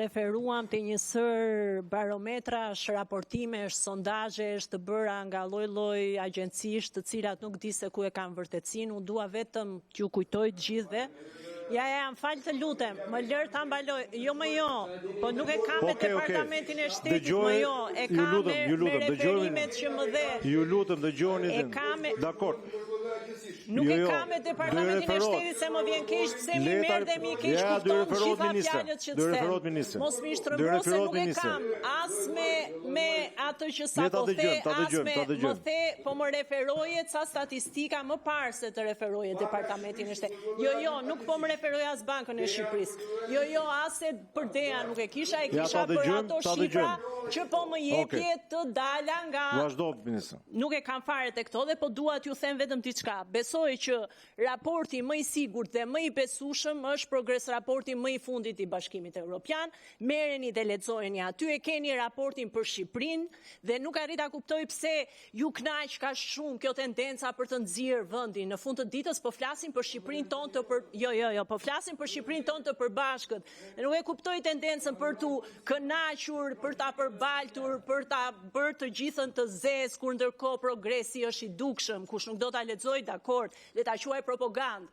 referuam te një sër barometrash, raportimesh, sondazhesh të bëra nga lloj-lloj agjencish, të cilat nuk di se ku e kanë vërtetësinë. Unë dua vetëm t'ju kujtoj të gjithëve. Ja, më fal të lutem, më lër ta mbaloj. Jo, po nuk e kam me departamentin e shtetit, jo, e kam me referimet që më dhe. Ju lutem, dëgjoni. Dakor. Nuk e kam me departamentin e shtetit se më vjen keq pse mi merr dhe mi keq kupton gjitha fjalët që të them. Mos më shtrëmbro se nuk e kam as me atë që sa po the, as me më the, po më referoje ca statistika më parë se të referoje departamentin e shtetit. Jo, nuk po më referoje as Bankën e Shqipërisë. Jo, as se për DEA nuk e kisha, e kisha për ato shifra që po më jepje të dala nga. Vazhdo, ministër. Nuk e kam fare te këto dhe po dua t'ju them vetëm diçka. Besoj që raporti më i sigurt dhe më i besueshëm është progres raporti më i fundit i Bashkimit Evropian. Merreni dhe lexojeni aty, e keni raportin për Shqipërinë dhe nuk arrit ta kuptoj pse ju kënaq ka shumë kjo tendenca për të nxjerrë vendin. Në fund të ditës po flasim për Shqipërinë tonë po flasim për Shqipërinë tonë të përbashkët. Nuk e kuptoj tendencën për tu kënaqur, për ta përbaltur, për ta bërë të gjithën të zezë, kur ndërkohë progresi është i dukshëm. Kush nuk do ta lexoj, dakord, le ta quaj propagandë.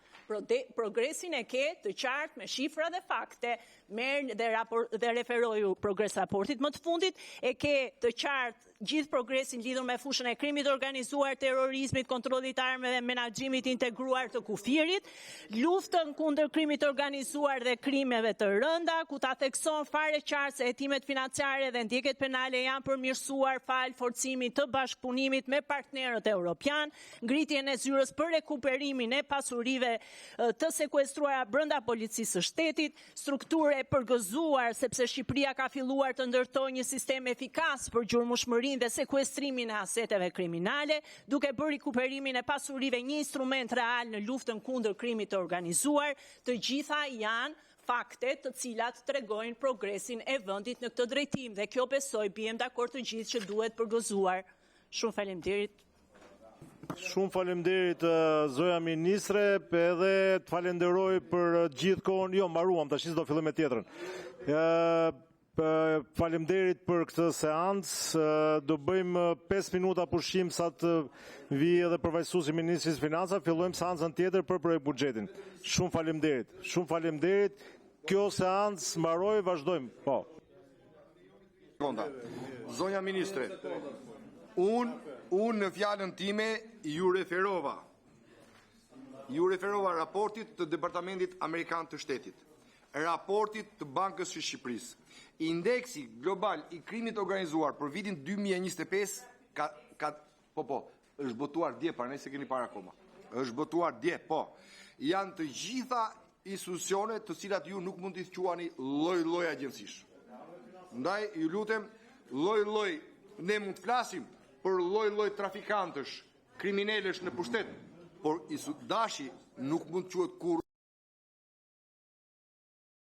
Progresin e ke të qartë me shifra dhe fakte. Merr dhe referoju progres raportit më të fundit, e ke të qartë gjithë progresin lidhur me fushën e krimit organizuar, terrorizmit, kontrollit të armëve, menaxhimit integruar të kufirit, luftën kundër krimit organizuar dhe krimeve të rënda, ku ta thekson fare qartë se hetimet financiare dhe ndjekjet penale janë përmirësuar fal forcimit të bashkëpunimit me partnerët evropian, ngritjen e zyrës për rekuperimin e pasurive të sekuestruara brenda policisë së shtetit, strukturë e përgëzuar sepse Shqipëria ka filluar të ndërtojë një sistem efikas për gjurmëshmërinë dhe sekuestrimin e aseteve kriminale, duke bërë rekuperimin e pasurive një instrument real në luftën kundër krimit të organizuar. Të gjitha janë fakte të cilat tregojnë progresin e vendit në këtë drejtim dhe kjo besoj bijem dakord të gjithë që duhet përgëzuar. Shumë faleminderit. Shumë faleminderit zoja ministre, edhe të falenderoj për gjithë kohën. Jo, mbaruam, tash do filloj me tjetrën. Faleminderit për këtë seancë. Do bëjmë 5 minuta pushim sa të vijë edhe përfaqësuesi i Ministrisë së Financave. Fillojmë seancën tjetër për projekt buxhetin. Shumë faleminderit. Shumë faleminderit. Kjo seancë mbaroi, vazhdojmë. Po. Zonja ministre, unë në fjalën time ju referova raportit të Departamentit Amerikan të Shtetit, raportit të Bankës së Shqipërisë. Indeksi global i krimit organizuar për vitin 2025 është botuar dje, para nëse keni para akoma. Është botuar dje, po. Janë të gjitha institucione të cilat ju nuk mund t'i quani lloj-lloj agjencish. Ndaj ju lutem, lloj-lloj ne mund të flasim për lloj-lloj trafikantësh, kriminalësh në pushtet, por dashi nuk mund të quhet kur